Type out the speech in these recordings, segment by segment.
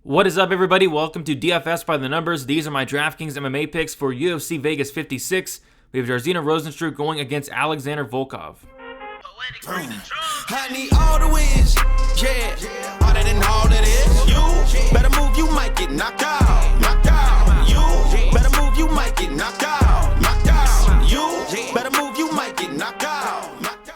What is up, everybody? Welcome to DFS by the Numbers. These are my Draftkings MMA picks for UFC Vegas 56. We have Jairzinho Rozenstruik going against Alexander Volkov. I need all the wins, yeah. Harder than all that is. You better move, you might get knocked out. Knocked out. You better move, you might get knocked out. Knocked out. You better move, you might get knocked out. Knocked out.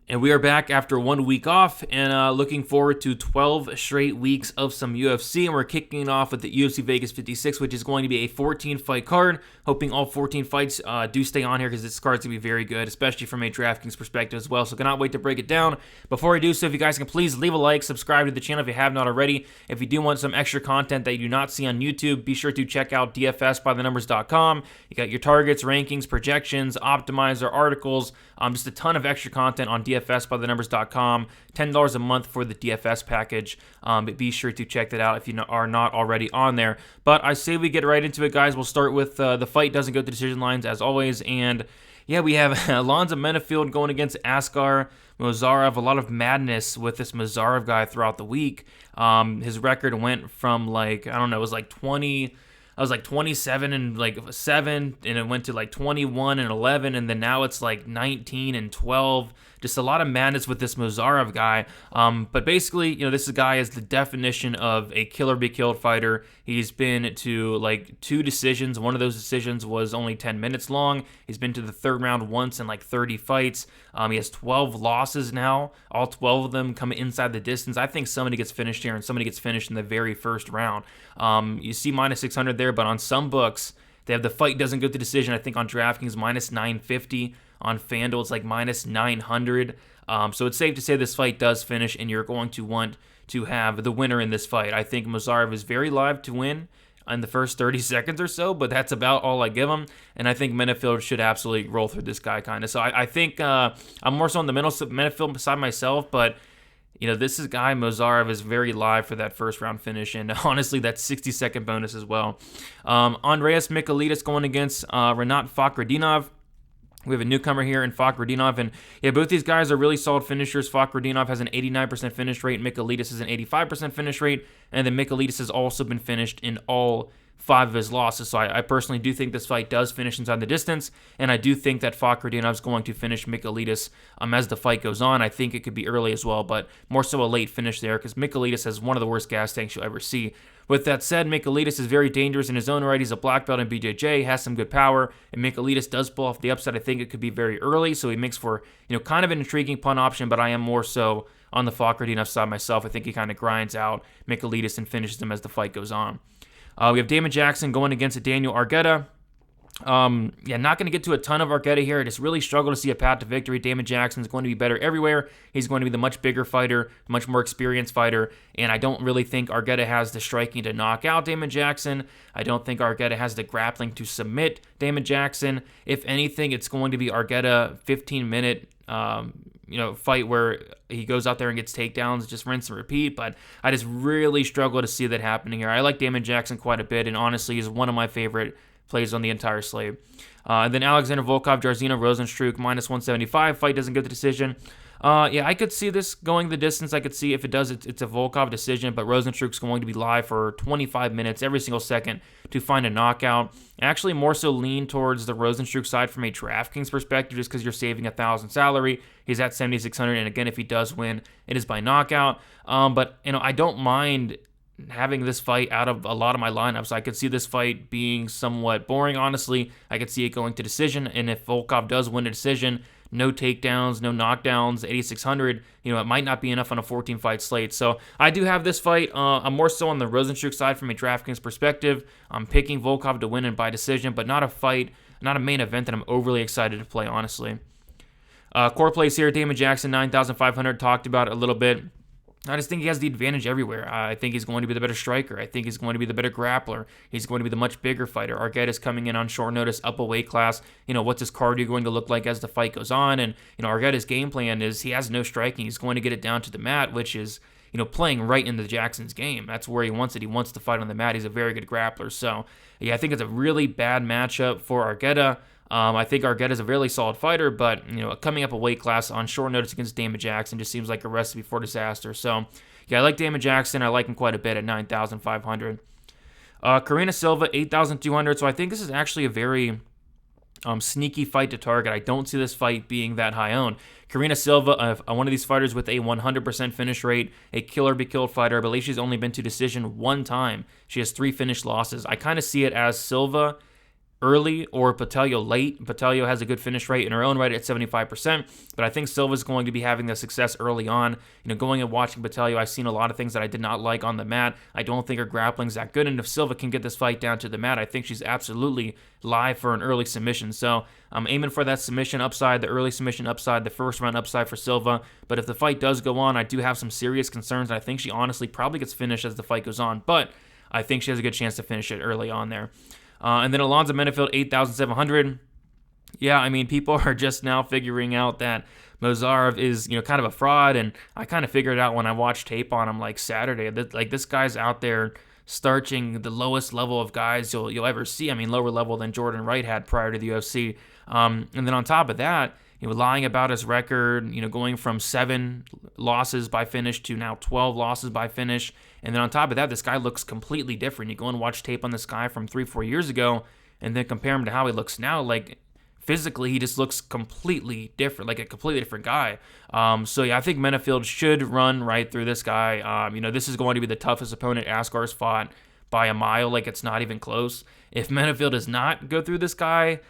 And we are back after 1 week off and looking forward to 12 straight weeks of some UFC. And we're kicking it off with the UFC Vegas 56, which is going to be a 14-fight card. Hoping all 14 fights do stay on here because this card's going to be very good, especially from a DraftKings perspective as well. So cannot wait to break it down. Before I do so, if you guys can please leave a like, subscribe to the channel if you have not already. If you do want some extra content that you do not see on YouTube, be sure to check out dfsbythenumbers.com. You got your targets, rankings, projections, optimizer, articles, just a ton of extra content on dfsbythenumbers.com. $10 a month for the DFS package. But be sure to check that out if you are not already on there. But I say we get right into it, guys. We'll start with the fight doesn't go to decision lines as always. And yeah, we have Alonzo Menafield going against Askar Mozarov. A lot of madness with this Mozarov guy throughout the week. His record went from it was like 20. I was like 27 and 7, and it went to like 21 and 11, and then now it's like 19 and 12. Just a lot of madness with this Mozarov guy. But basically, this guy is the definition of a kill or be killed fighter. He's been to like 2 decisions. One of those decisions was only 10 minutes long. He's been to the third round once in like 30 fights. He has 12 losses now. All 12 of them come inside the distance. I think somebody gets finished here and somebody gets finished in the very first round. You see minus 600 there, but on some books, they have the fight doesn't go to decision. I think on DraftKings, minus 950. On FanDuel, it's like minus 900. So it's safe to say this fight does finish, and you're going to want to have the winner in this fight. I think Mozarov is very live to win in the first 30 seconds or so, but that's about all I give him. And I think Menafield should absolutely roll through this guy, kind of. So I think I'm more so on the Menafield side myself, but this guy Mozarov is very live for that first round finish, and honestly, that 60-second bonus as well. Andreas Michailidis going against Renat Fakhretdinov. We have a newcomer here in Fakhretdinov, and yeah, both these guys are really solid finishers. Fakhretdinov has an 89% finish rate, Michailidis has an 85% finish rate, and then Michailidis has also been finished in all 5 of his losses. So I personally do think this fight does finish inside the distance, and I do think that Fakhretdinov is going to finish Michailidis as the fight goes on. I think it could be early as well, but more so a late finish there because Michailidis has one of the worst gas tanks you'll ever see. With that said, Michailidis is very dangerous in his own right. He's a black belt in BJJ, has some good power, and Michailidis does pull off the upside. I think it could be very early, so he makes for kind of an intriguing punt option, but I am more so on the Fakhretdinov side myself. I think he kind of grinds out Michailidis and finishes him as the fight goes on. We have Damon Jackson going against Daniel Argueta. Not going to get to a ton of Argueta here. I just really struggle to see a path to victory. Damon Jackson is going to be better everywhere. He's going to be the much bigger fighter, much more experienced fighter, and I don't really think Argueta has the striking to knock out Damon Jackson. I don't think Argueta has the grappling to submit Damon Jackson. If anything, it's going to be Argueta 15-minute fight where he goes out there and gets takedowns, just rinse and repeat, but I just really struggle to see that happening here. I like Damon Jackson quite a bit, and honestly, he's one of my favorite plays on the entire slate. And then Alexander Volkov, Jairzinho Rozenstruik, minus 175. Fight doesn't go to decision. I could see this going the distance. I could see if it does, it's a Volkov decision, but Rozenstruik's going to be live for 25 minutes every single second to find a knockout. Actually, more so lean towards the Rozenstruik side from a DraftKings perspective, just because you're saving $1,000 salary. He's at 7,600, and again, if he does win, it is by knockout. But I don't mind having this fight out of a lot of my lineups. I could see this fight being somewhat boring, honestly. I could see it going to decision, and if Volkov does win a decision, no takedowns, no knockdowns, 8,600, it might not be enough on a 14-fight slate. So I do have this fight. I'm more so on the Rozenstruik side from a DraftKings perspective. I'm picking Volkov to win and by decision, but not a main event that I'm overly excited to play, honestly. Core plays here, Damon Jackson, 9,500, talked about it a little bit. I just think he has the advantage everywhere. I think he's going to be the better striker. I think he's going to be the better grappler. He's going to be the much bigger fighter. Argueta's coming in on short notice, up a weight class. What's his cardio going to look like as the fight goes on? And, Argueta's game plan is he has no striking. He's going to get it down to the mat, which is, playing right into Jackson's game. That's where he wants it. He wants to fight on the mat. He's a very good grappler. So, yeah, I think it's a really bad matchup for Argueta. I think Argueta is a really solid fighter, but coming up a weight class on short notice against Damon Jackson just seems like a recipe for disaster. So yeah, I like Damon Jackson. I like him quite a bit at 9,500. Karina Silva, 8,200. So I think this is actually a very sneaky fight to target. I don't see this fight being that high owned. Karina Silva, one of these fighters with a 100% finish rate, a killer be killed fighter. I believe she's only been to decision one time. She has 3 finished losses. I kind of see it as Silva early or Patello late. Patello has a good finish rate in her own right at 75%, but I think Silva's going to be having the success early on. Going and watching Patello, I've seen a lot of things that I did not like on the mat. I don't think her grappling's that good, and if Silva can get this fight down to the mat, I think she's absolutely live for an early submission. So I'm aiming for that submission upside, the early submission upside, the first round upside for Silva. But if the fight does go on, I do have some serious concerns, and I think she honestly probably gets finished as the fight goes on, but I think she has a good chance to finish it early on there. And then Alonzo Menefield, 8,700. Yeah, I mean, people are just now figuring out that Mozarov is, kind of a fraud, and I kind of figured it out when I watched tape on him like Saturday. That this guy's out there starching the lowest level of guys you'll ever see. I mean, lower level than Jordan Wright had prior to the UFC. And then on top of that, lying about his record, going from 7 losses by finish to now 12 losses by finish. And then on top of that, this guy looks completely different. You go and watch tape on this guy from 3-4 years ago and then compare him to how he looks now. Like, physically, he just looks completely different, like a completely different guy. So, yeah, I think Menefield should run right through this guy. This is going to be the toughest opponent Askar's fought by a mile. Like, it's not even close. If Menefield does not go through this guy,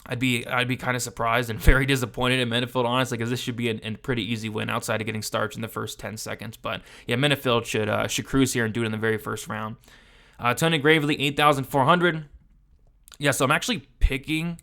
I'd be kind of surprised and very disappointed in Menefield, honestly, because this should be a pretty easy win outside of getting starched in the first 10 seconds. But yeah, Menefield should cruise here and do it in the very first round. Tony Gravely, 8,400. Yeah, so I'm actually picking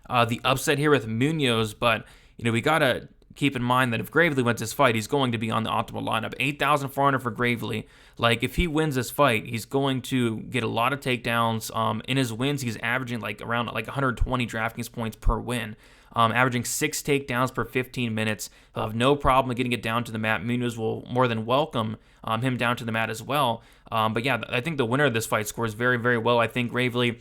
the upset here with Munoz, but we gotta keep in mind that if Gravely wins this fight, he's going to be on the optimal lineup. 8,400 for Gravely. Like, if he wins this fight, he's going to get a lot of takedowns. In his wins, he's averaging around 120 Draftkings points per win, averaging 6 takedowns per 15 minutes. He'll have no problem getting it down to the mat. Munoz will more than welcome him down to the mat as well. But yeah, I think the winner of this fight scores very, very well. I think Gravely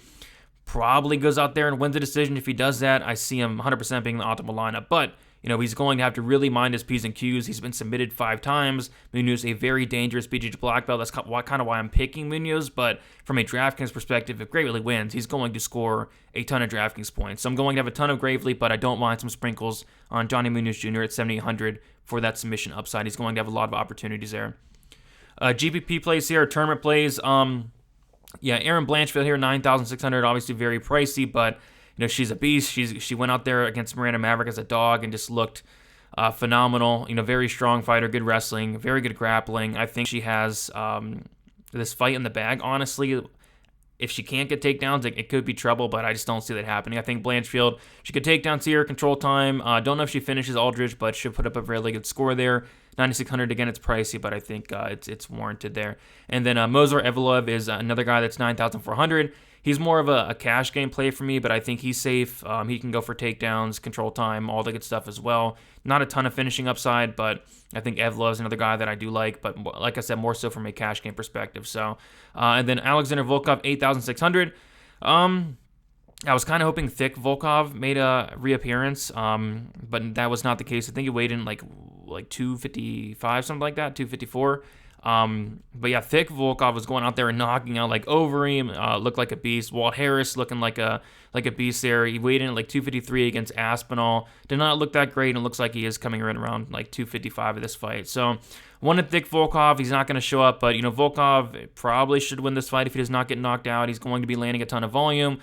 probably goes out there and wins the decision. If he does that, I see him 100% being the optimal lineup. But he's going to have to really mind his P's and Q's. He's been submitted 5 times. Munoz, a very dangerous BJJ black belt. That's kind of why I'm picking Munoz. But from a DraftKings perspective, if Gravely wins, he's going to score a ton of DraftKings points. So I'm going to have a ton of Gravely, but I don't mind some sprinkles on Johnny Munoz Jr. at 7,800 for that submission upside. He's going to have a lot of opportunities there. GPP plays here, tournament plays. Yeah, Erin Blanchfield here, 9,600. Obviously very pricey, but she's a beast. She went out there against Miranda Maverick as a dog and just looked phenomenal. Very strong fighter, good wrestling, very good grappling. I think she has this fight in the bag. Honestly, if she can't get takedowns, it could be trouble, but I just don't see that happening. I think Blanchfield, she could take down Sierra, control time. Don't know if she finishes Aldridge, but she'll put up a really good score there. 9,600, again, it's pricey, but I think it's warranted there. And then Mozar Evloev is another guy that's 9,400. He's more of a cash game play for me, but I think he's safe. He can go for takedowns, control time, all the good stuff as well. Not a ton of finishing upside, but I think Evloev is another guy that I do like, but like I said, more so from a cash game perspective. So, and then Alexander Volkov, 8,600. I was kind of hoping Thick Volkov made a reappearance, but that was not the case. I think he weighed in like 255, something like that, 254. But yeah, Thick Volkov was going out there and knocking out like Overeem, looked like a beast. Walt Harris looking like a beast there. He weighed in at like 253 against Aspinall. Did not look that great, and looks like he is coming in around like 255 of this fight. So wanted Thick Volkov. He's not going to show up, but Volkov probably should win this fight if he does not get knocked out. He's going to be landing a ton of volume.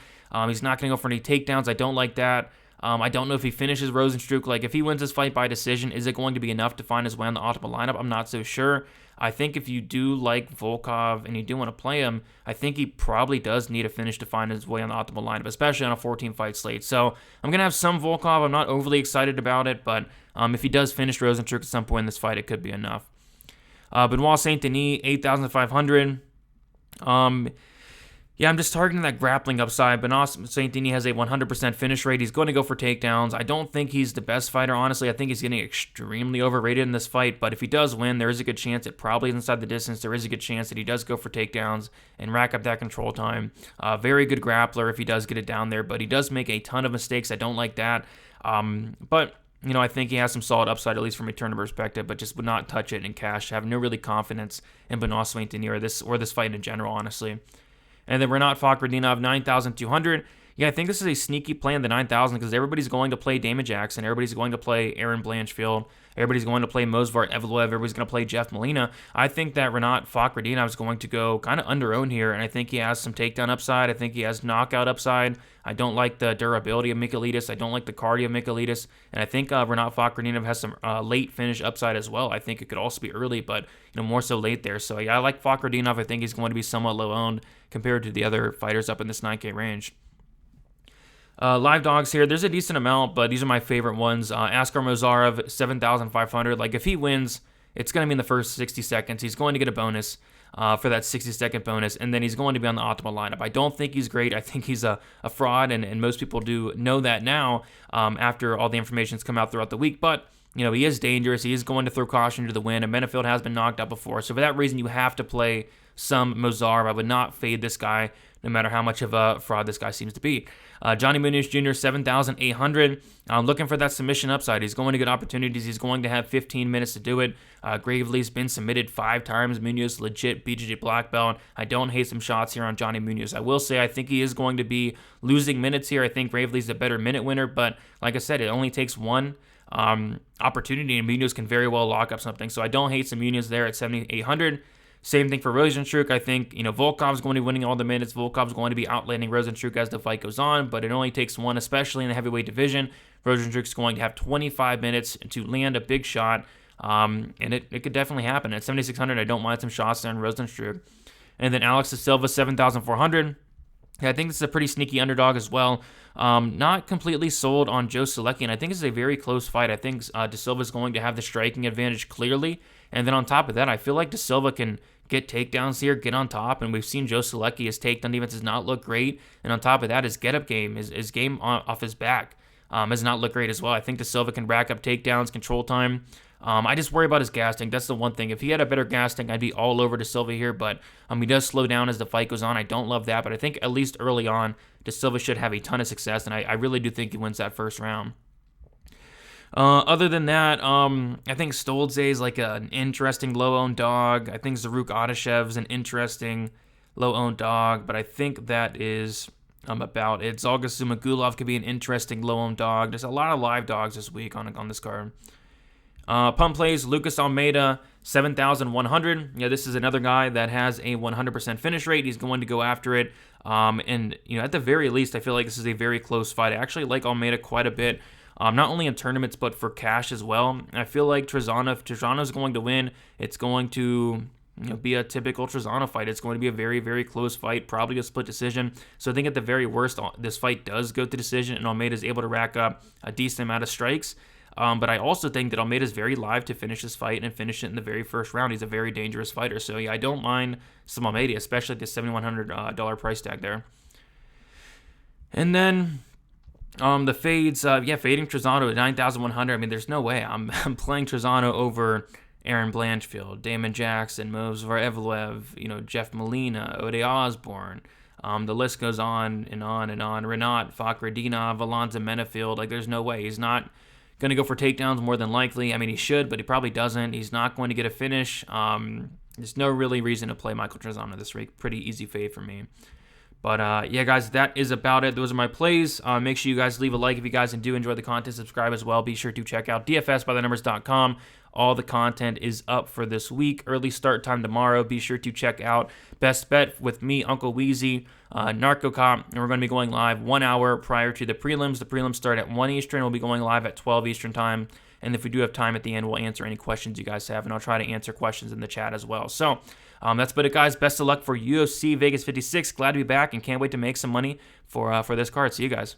He's not going to go for any takedowns. I don't like that. I don't know if he finishes Rosenstruck. Like, if he wins this fight by decision, is it going to be enough to find his way on the optimal lineup? I'm not so sure. I think if you do like Volkov and you do want to play him, I think he probably does need a finish to find his way on the optimal lineup, especially on a 14-fight slate. So I'm going to have some Volkov. I'm not overly excited about it, but if he does finish Rosenstruck at some point in this fight, it could be enough. Benoit Saint-Denis, 8,500. Yeah, I'm just targeting that grappling upside. Benoit Saint-Denis has a 100% finish rate. He's going to go for takedowns. I don't think he's the best fighter, honestly. I think he's getting extremely overrated in this fight. But if he does win, there is a good chance it probably is inside the distance. There is a good chance that he does go for takedowns and rack up that control time. Very good grappler if he does get it down there. But he does make a ton of mistakes. I don't like that. But I think he has some solid upside, at least from a return perspective, but just would not touch it in cash. I have no really confidence in Benoit Saint-Denis or this fight in general, honestly. And then Renat Fakhretdinov, 9,200. Yeah, I think this is a sneaky play in the 9,000 because everybody's going to play Damon Jackson. Everybody's going to play Aaron Blanchfield. Everybody's going to play Movsar Evloev. Everybody's going to play Jeff Molina. I think that Renat Fakhretdinov is going to go kind of under own here, and I think he has some takedown upside. I think he has knockout upside. I don't like the durability of Michailidis. I don't like the cardio of Michailidis. And I think Renat Fakhretdinov has some late finish upside as well. I think it could also be early, but more so late there. So yeah, I like Fakhretdinov. I think he's going to be somewhat low owned compared to the other fighters up in this 9K range. Live dogs here, there's a decent amount, but these are my favorite ones. Askar Mozarov, 7,500. Like, if he wins, it's going to be in the first 60 seconds. He's going to get a bonus for that 60-second bonus, and then he's going to be on the optimal lineup. I don't think he's great. I think he's a fraud, and most people do know that now after all the information's come out throughout the week. But, he is dangerous. He is going to throw caution to the wind, and Benefield has been knocked out before. So for that reason, you have to play some Mozarov. I would not fade this guy, no matter how much of a fraud this guy seems to be. Johnny Munoz Jr., 7,800. Looking for that submission upside. He's going to get opportunities. He's going to have 15 minutes to do it. Gravely's been submitted 5 times. Munoz, legit BJJ black belt. I don't hate some shots here on Johnny Munoz. I will say I think he is going to be losing minutes here. I think Gravely's a better minute winner, but like I said, it only takes one opportunity, and Munoz can very well lock up something. So I don't hate some Munoz there at 7,800. Same thing for Rosenstruck. I think, Volkov's going to be winning all the minutes. Volkov's going to be outlanding Rosenstruck as the fight goes on, but it only takes one, especially in the heavyweight division. Rosenstruck's going to have 25 minutes to land a big shot, and it could definitely happen. At 7,600, I don't mind some shots there on Rosenstruck. And then Alex De Silva, 7,400. I think this is a pretty sneaky underdog as well. Not completely sold on Joe Solecki, and I think this is a very close fight. I think De Silva is going to have the striking advantage clearly. And then on top of that, I feel like De Silva can get takedowns here, get on top, and we've seen Joe Solecki, his takedown defense does not look great. And on top of that, his get-up game, his game off his back has not looked great as well. I think De Silva can rack up takedowns, control time. I just worry about his gas tank. That's the one thing. If he had a better gas tank, I'd be all over De Silva here, but he does slow down as the fight goes on. I don't love that, but I think at least early on, De Silva should have a ton of success, and I really do think he wins that first round. Other than that, I think Stolze is like an interesting low-owned dog. I think Zaruk Adashev's an interesting low-owned dog, but I think that is about it. Zalga Sumagulov could be an interesting low-owned dog. There's a lot of live dogs this week on this card. Pump plays, Lucas Almeida, 7,100. Yeah, this is another guy that has a 100% finish rate. He's going to go after it. And at the very least, I feel like this is a very close fight. I actually like Almeida quite a bit. Not only in tournaments, but for cash as well. I feel like Trezano, if Trezano's going to win, it's going to be a typical Trezano fight. It's going to be a very, very close fight, probably a split decision. So I think at the very worst, this fight does go to decision, and Almeida is able to rack up a decent amount of strikes. But I also think that Almeida is very live to finish this fight and finish it in the very first round. He's a very dangerous fighter. So yeah, I don't mind some Almeida, especially at the $7,100 price tag there. And then the fades, fading Trezano at 9,100. I mean, there's no way I'm playing Trezano over Aaron Blanchfield, Damon Jackson, Movsar Evloev, Jeff Molina, Ode Osborne. The list goes on and on and on. Renat Fakhretdinov, Alonzo Menefield. Like, there's no way. He's not going to go for takedowns more than likely. I mean, he should, but he probably doesn't. He's not going to get a finish. There's no really reason to play Michael Trezano this week. Pretty easy fade for me. But yeah, guys, that is about it. Those are my plays. Make sure you guys leave a like if you guys do enjoy the content. Subscribe as well. Be sure to check out dfsbythenumbers.com. All the content is up for this week. Early start time tomorrow. Be sure to check out Best Bet with me, Uncle Weezy, Narco Cop, and we're going to be going live 1 hour prior to the prelims. The prelims start at 1 Eastern. We'll be going live at 12 Eastern time. And if we do have time at the end, we'll answer any questions you guys have, and I'll try to answer questions in the chat as well. So that's about it, guys. Best of luck for UFC Vegas 56. Glad to be back and can't wait to make some money for this card. See you guys.